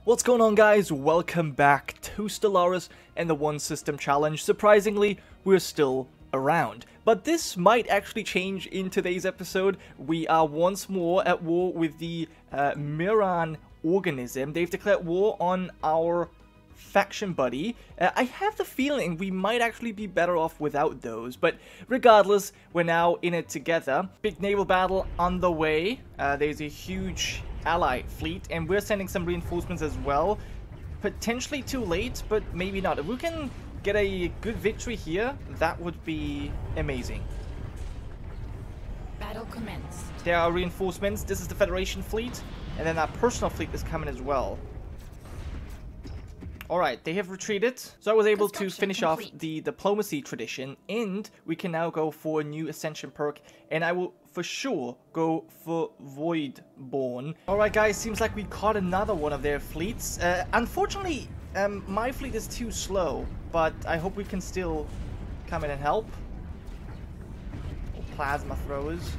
What's going on, guys? Welcome back to Stellaris and the One System Challenge. Surprisingly, we're still around. But this might actually change in today's episode. We are once more at war with the Miran organism. They've declared war on our faction buddy. I have the feeling we might actually be better off without those, but regardless, we're now in it together. Big naval battle on the way. There's a huge ally fleet, and we're sending some reinforcements as well. Potentially too late, but maybe not. If we can get a good victory here, that would be amazing. Battle commenced. There are reinforcements. This is the Federation fleet, and then our personal fleet is coming as well. Alright, they have retreated, so I was able to finish off the diplomacy tradition, and we can now go for a new ascension perk, and I will for sure go for Voidborn. Alright guys, seems like we caught another one of their fleets. Unfortunately, my fleet is too slow, but I hope we can still come in and help. Plasma throwers.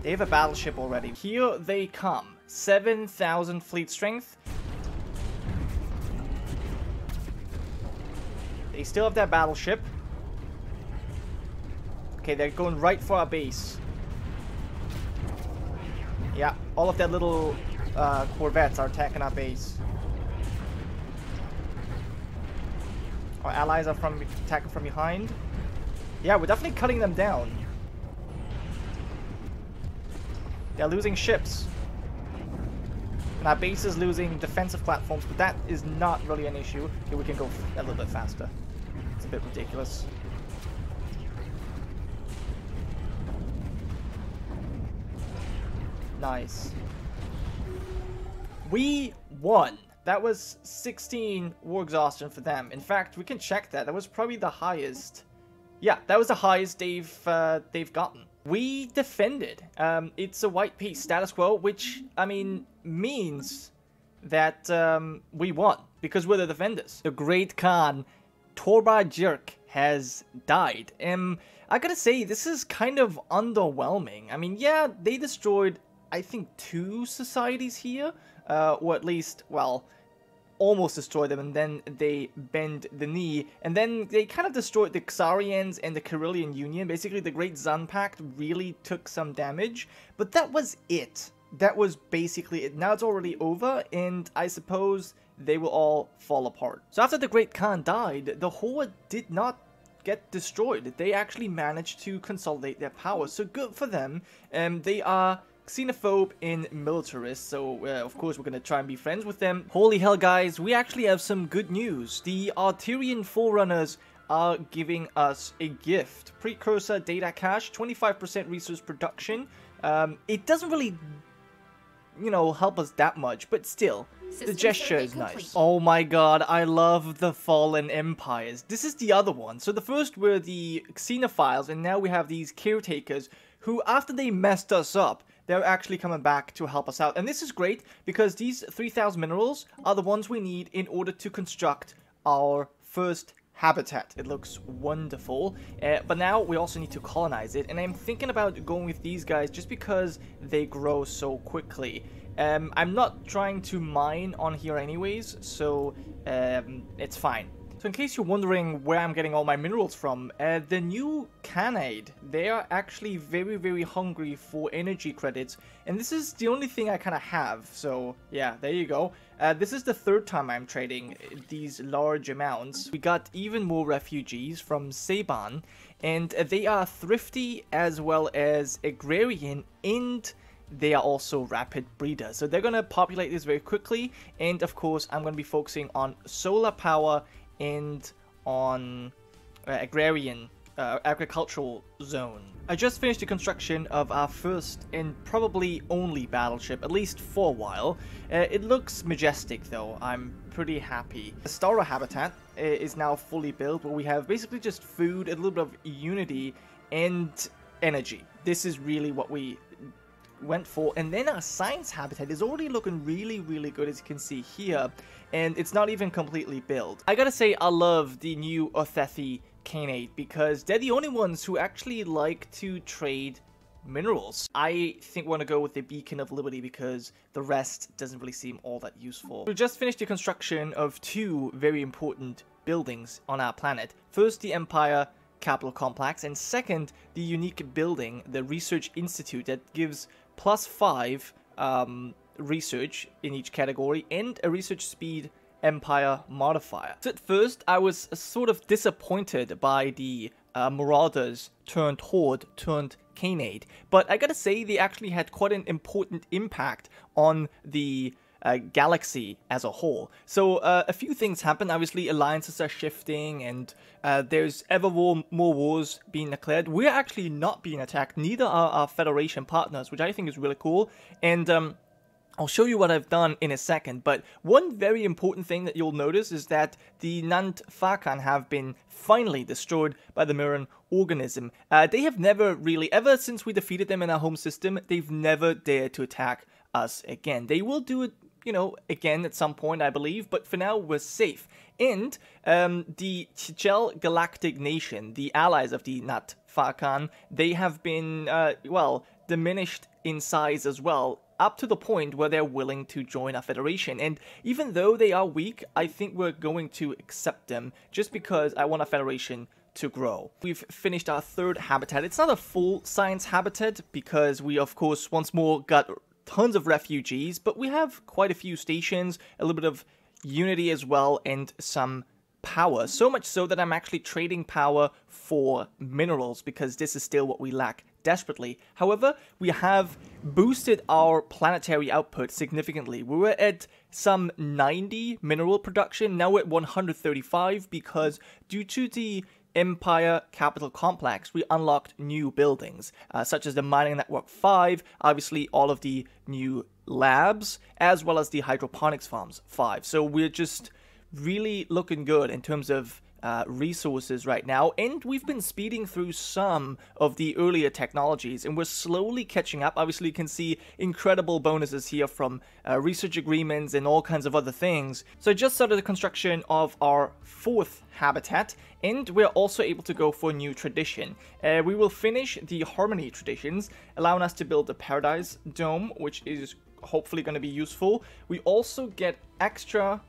They have a battleship already. Here they come. 7,000 fleet strength. They still have that battleship. Okay, they're going right for our base. Yeah, all of their little corvettes are attacking our base. Our allies are attacking from behind. Yeah, we're definitely cutting them down. They're losing ships. And our base is losing defensive platforms, but that is not really an issue. Okay, we can go a little bit faster. It's a bit ridiculous. Nice. We won. That was 16 war exhaustion for them. In fact, we can check that. That was probably the highest. Yeah, that was the highest they've gotten. We defended. It's a white peace status quo, which, I mean, means that we won because we're the defenders. The Great Khan, Torba Jerk, has died. I gotta say, this is kind of underwhelming. I mean, yeah, they destroyed, I think, 2 societies here, or at least, well, almost destroyed them, and then they bend the knee, and then they kind of destroyed the Xarians and the Carillion Union. Basically, the Great Zun Pact really took some damage, but that was it. That was basically it. Now it's already over, and I suppose they will all fall apart. So after the Great Khan died, the Horde did not get destroyed. They actually managed to consolidate their power, so good for them. They are xenophobe and militarist, so of course we're gonna try and be friends with them. Holy hell, guys, we actually have some good news. The Arterian Forerunners are giving us a gift. Precursor data cache, 25% resource production. It doesn't really, you know, help us that much, but still, the gesture is nice. Oh my god, I love the Fallen Empires. This is the other one. So the first were the Xenophiles, and now we have these caretakers who, after they messed us up, they're actually coming back to help us out. And this is great because these 3,000 minerals are the ones we need in order to construct our first habitat. It looks wonderful, but now we also need to colonize it, and I'm thinking about going with these guys just because they grow so quickly. I'm not trying to mine on here anyways, so it's fine. So in case you're wondering where I'm getting all my minerals from, the new Khanate, they are actually very, very hungry for energy credits, and this is the only thing I kind of have, so yeah, there you go. This is the 3rd time I'm trading these large amounts. We got even more refugees from Saban, and they are thrifty as well as agrarian, and they are also rapid breeders. So they're going to populate this very quickly, and of course I'm going to be focusing on solar power and on agrarian, agricultural zone. I just finished the construction of our first and probably only battleship, at least for a while. It looks majestic though, I'm pretty happy. The Starra habitat is now fully built, where we have basically just food, a little bit of unity, and energy. This is really what we went for. And then our science habitat is already looking really, really good, as you can see here, and it's not even completely built. I gotta say, I love the new Othethi Khanate because they're the only ones who actually like to trade minerals. I think we're gonna go with the Beacon of Liberty because the rest doesn't really seem all that useful. We just finished the construction of 2 very important buildings on our planet. First, the Empire Capital Complex, and second, the unique building, the Research Institute, that gives +5 research in each category and a research speed Empire modifier. So at first, I was sort of disappointed by the Marauders turned Horde turned Canade, but I gotta say they actually had quite an important impact on the galaxy as a whole. So a few things happen. Obviously, alliances are shifting, and there's ever more wars being declared. We're actually not being attacked. Neither are our Federation partners, which I think is really cool. And I'll show you what I've done in a second, but one very important thing that you'll notice is that the Nant Farkan have been finally destroyed by the Mirren organism. They have never really, ever since we defeated them in our home system, they've never dared to attack us again. They will do it, you know, again at some point, I believe, but for now we're safe. And the Chichel Galactic Nation, the allies of the Nat Farkan, they have been, well, diminished in size as well, up to the point where they're willing to join our Federation. And even though they are weak, I think we're going to accept them, just because I want our Federation to grow. We've finished our 3rd habitat. It's not a full science habitat, because we, of course, once more got tons of refugees, but we have quite a few stations, a little bit of unity as well, and some power. So much so that I'm actually trading power for minerals, because this is still what we lack desperately. However, we have boosted our planetary output significantly. We were at some 90 mineral production, now we're at 135, because due to the Empire Capital Complex, we unlocked new buildings, such as the Mining Network 5, obviously all of the new labs, as well as the Hydroponics Farms 5. So we're just really looking good in terms of resources right now, and we've been speeding through some of the earlier technologies, and we're slowly catching up. Obviously, you can see incredible bonuses here from research agreements and all kinds of other things. So I just started the construction of our 4th habitat, and we're also able to go for a new tradition. We will finish the Harmony traditions, allowing us to build a Paradise Dome, which is hopefully going to be useful. We also get extra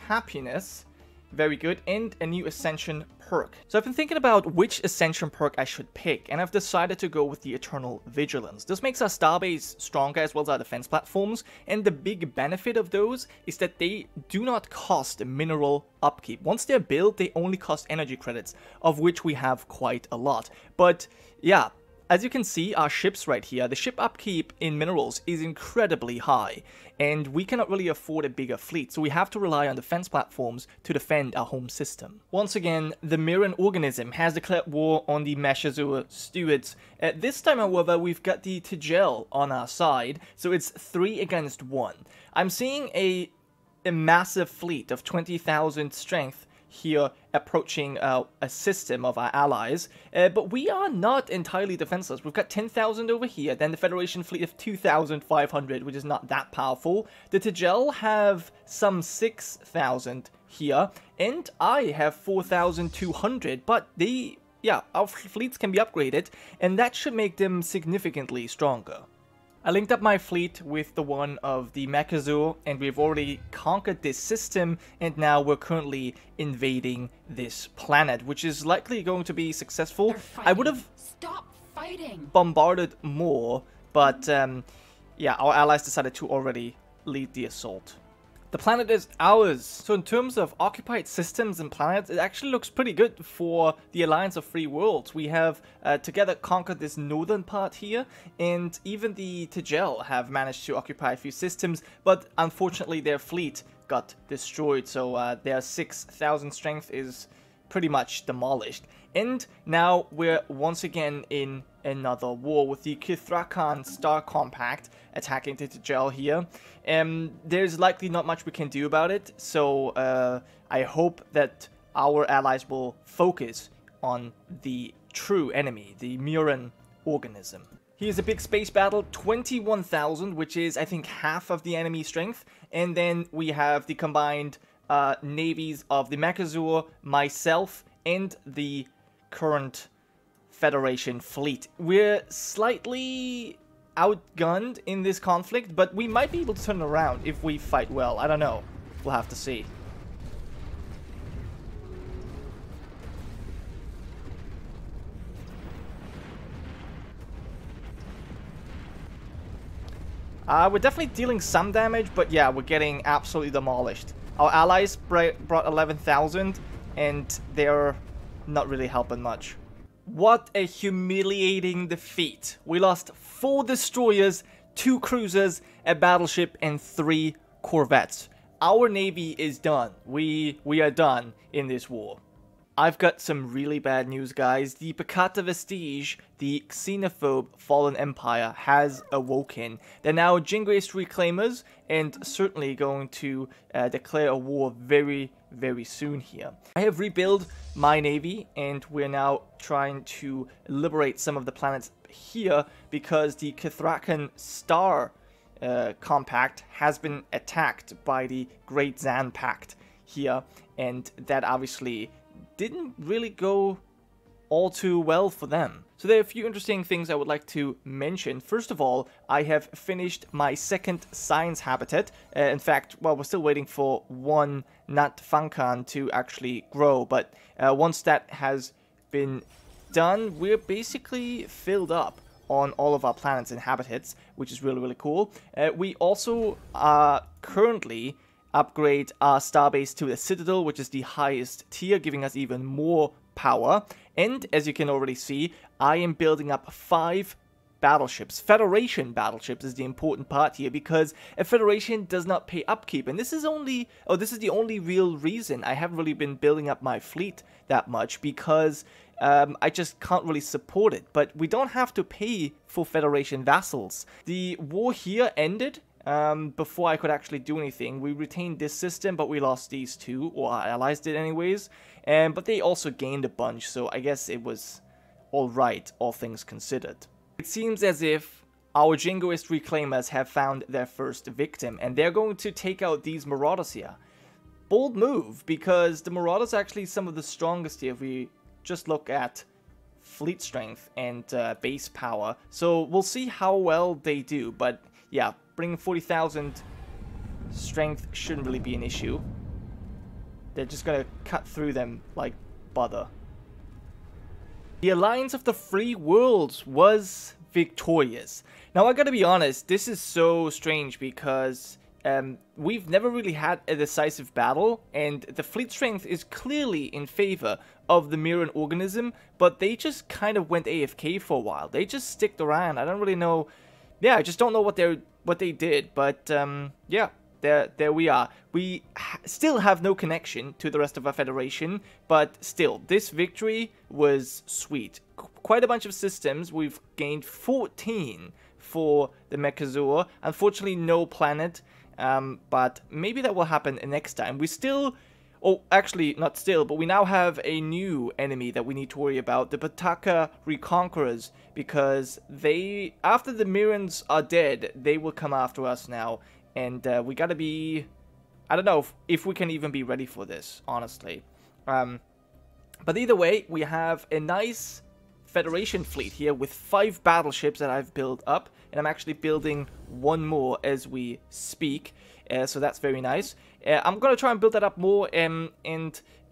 happiness, very good, and a new Ascension perk. So I've been thinking about which Ascension perk I should pick, and I've decided to go with the Eternal Vigilance. This makes our starbase stronger as well as our defense platforms, and the big benefit of those is that they do not cost mineral upkeep. Once they're built, they only cost energy credits, of which we have quite a lot. But yeah, as you can see, our ships right here, the ship upkeep in minerals is incredibly high, and we cannot really afford a bigger fleet, so we have to rely on defense platforms to defend our home system. Once again, the Mirren organism has declared war on the Meshazur stewards. This time, however, we've got the Tijel on our side, so it's 3 against 1. I'm seeing a massive fleet of 20,000 strength here approaching a system of our allies, but we are not entirely defenseless. We've got 10,000 over here, then the Federation fleet of 2,500, which is not that powerful. The Tijel have some 6,000 here, and I have 4,200, but our fleets can be upgraded, and that should make them significantly stronger. I linked up my fleet with the one of the Mechazur, and we've already conquered this system, and now we're currently invading this planet, which is likely going to be successful. I would have bombarded more, but yeah, our allies decided to already lead the assault. The planet is ours. So in terms of occupied systems and planets, it actually looks pretty good for the Alliance of Free Worlds. We have together conquered this northern part here, and even the Tijel have managed to occupy a few systems, but unfortunately their fleet got destroyed, so their 6,000 strength is pretty much demolished. And now we're once again in another war with the Kithrakan Star Compact attacking the Tijel here. There's likely not much we can do about it, so I hope that our allies will focus on the true enemy, the Mirren organism. Here's a big space battle, 21,000, which is, I think, half of the enemy strength. And then we have the combined navies of the Mechazur, myself, and the current Federation fleet. We're slightly outgunned in this conflict, but we might be able to turn it around if we fight well. I don't know. We'll have to see. We're definitely dealing some damage, but yeah, we're getting absolutely demolished. Our allies brought 11,000, and they're not really helping much. What a humiliating defeat. We lost 4 destroyers, 2 cruisers, a battleship, and 3 corvettes. Our navy is done. We are done in this war. I've got some really bad news, guys. The Peccata Vestige, the xenophobe fallen empire, has awoken. They're now Jingoist reclaimers, and certainly going to declare a war very, very soon here. I have rebuilt my navy, and we're now trying to liberate some of the planets here, because the Kithrakan Star compact has been attacked by the Great Zan Pact here, and that obviously didn't really go all too well for them. So there are a few interesting things I would like to mention. First of all, I have finished my second science habitat. In fact, well, we're still waiting for one Nat Funkan to actually grow, but once that has been done, we're basically filled up on all of our planets and habitats, which is really, really cool. We also are currently upgrade our starbase to the Citadel, which is the highest tier, giving us even more power. And as you can already see, I am building up 5 battleships. Federation battleships is the important part here, because a Federation does not pay upkeep, and this is the only real reason I haven't really been building up my fleet that much, because I just can't really support it. But we don't have to pay for Federation vassals. The war here ended before I could actually do anything. We retained this system, but we lost these 2, or our allies did anyways, but they also gained a bunch, so I guess it was alright, all things considered. It seems as if our Jingoist reclaimers have found their first victim, and they're going to take out these marauders here. Bold move, because the marauders are actually some of the strongest here if we just look at fleet strength and base power, so we'll see how well they do. But yeah, bringing 40,000 strength shouldn't really be an issue. They're just gonna cut through them like butter. The Alliance of the Free Worlds was victorious. Now, I gotta be honest, this is so strange, because we've never really had a decisive battle, and the fleet strength is clearly in favor of the Mirren organism, but they just kind of went AFK for a while. They just sticked around. I don't really know. Yeah, I just don't know what they did, but yeah, there we are. We still have no connection to the rest of our Federation, but still, this victory was sweet. Quite a bunch of systems. We've gained 14 for the Mechazor. Unfortunately, no planet, but maybe that will happen next time. We still... Oh, actually, not still, but we now have a new enemy that we need to worry about, the Bataka Reconquerors, because they, after the Mirrens are dead, they will come after us now, and we gotta be, I don't know if we can even be ready for this, honestly. But either way, we have a nice Federation fleet here with 5 battleships that I've built up, and I'm actually building one more as we speak, so that's very nice. I'm going to try and build that up more and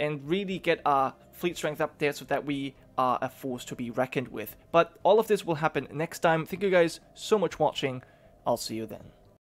really get our fleet strength up there so that we are a force to be reckoned with. But all of this will happen next time. Thank you guys so much for watching. I'll see you then.